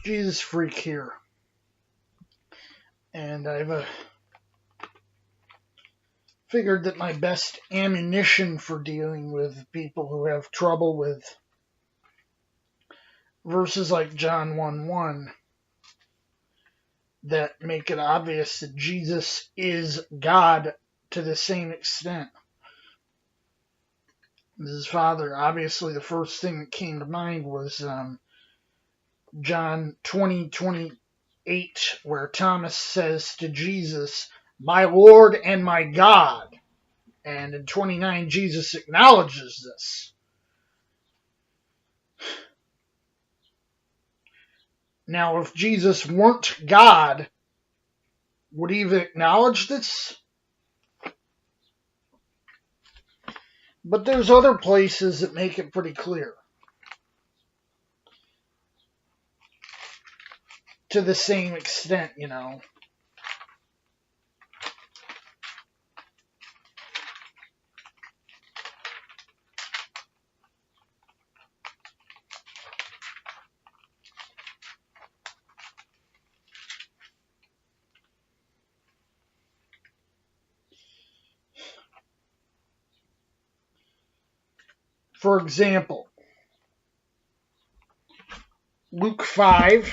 Jesus freak here. And I've figured that my best ammunition for dealing with people who have trouble with verses like John 1:1 that make it obvious that Jesus is God to the same extent as his Father. Obviously, the first thing that came to mind was John 20:28, where Thomas says to Jesus, "My Lord and my God." And in 29, Jesus acknowledges this. Now, if Jesus weren't God, would he have acknowledged this? But there's other places that make it pretty clear. To the same extent, you know. For example, Luke 5,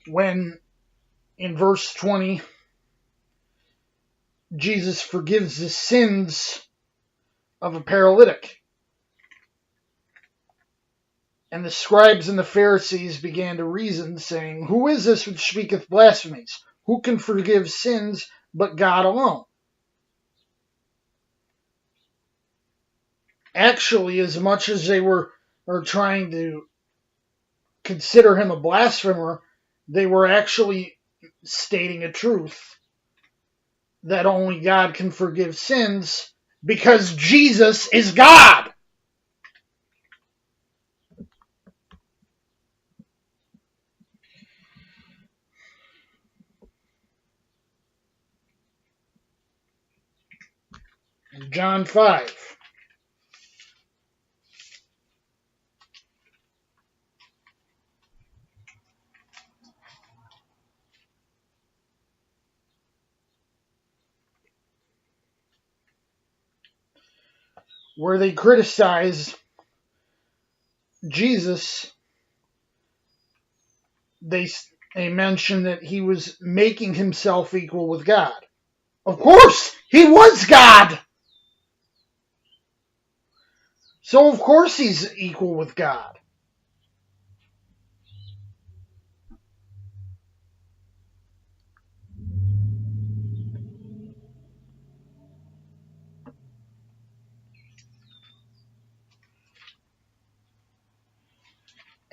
when in verse 20, Jesus forgives the sins of a paralytic. And the scribes and the Pharisees began to reason, saying, "Who is this which speaketh blasphemies? Who can forgive sins but God alone?" Actually, as much as they were trying to consider him a blasphemer, they were actually stating a truth that only God can forgive sins because Jesus is God. John 5. Where they criticize Jesus, they mention that he was making himself equal with God. Of course, he was God. So of course he's equal with God.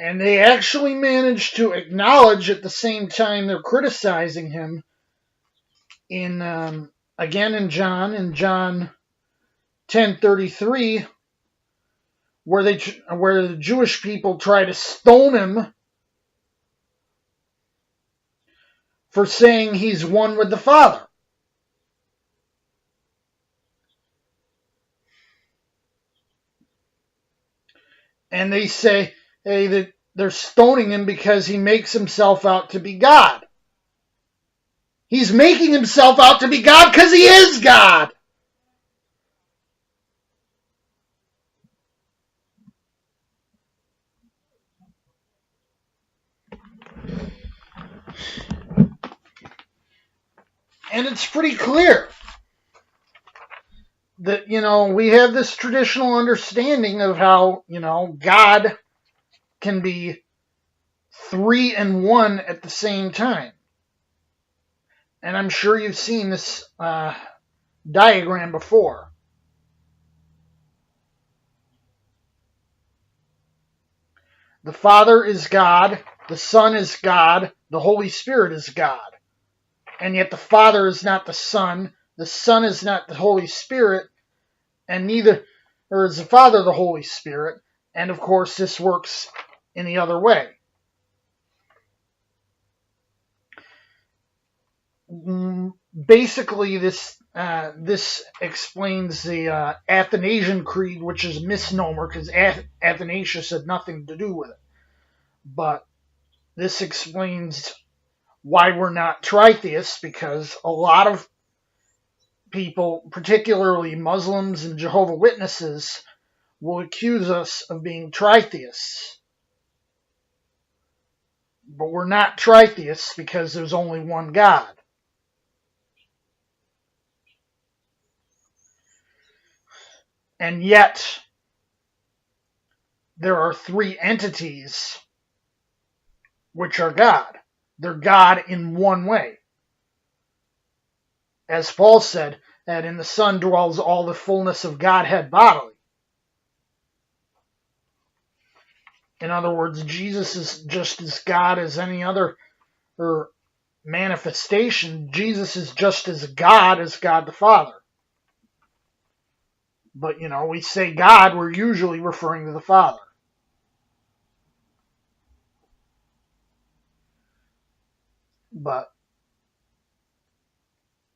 And they actually managed to acknowledge at the same time they're criticizing him in again in John 10:33, where the Jewish people try to stone him for saying he's one with the Father. And they say, hey, that they're stoning him because he makes himself out to be God. He's making himself out to be God because he is God. And it's pretty clear that, we have this traditional understanding of how, God can be 3 and 1 at the same time. And I'm sure you've seen this diagram before. The Father is God, the Son is God, the Holy Spirit is God. And yet the Father is not the Son is not the Holy Spirit, and neither is the Father the Holy Spirit, And of course, this works in the other way. Basically, this explains the Athanasian Creed, which is a misnomer because Athanasius had nothing to do with it. But this explains why we're not tritheists, because a lot of people, particularly Muslims and Jehovah's Witnesses, will accuse us of being tritheists. But we're not tritheists because there's only one God. And yet, there are three entities which are God. They're God in one way. As Paul said, that in the Son dwells all the fullness of Godhead bodily. In other words, Jesus is just as God as any other manifestation. Jesus is just as God the Father. But, we say God, we're usually referring to the Father. But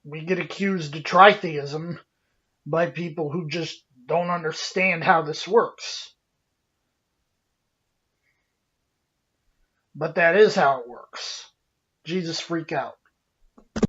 we get accused of tritheism by people who just don't understand how this works. But that is how it works. Jesus, freak out.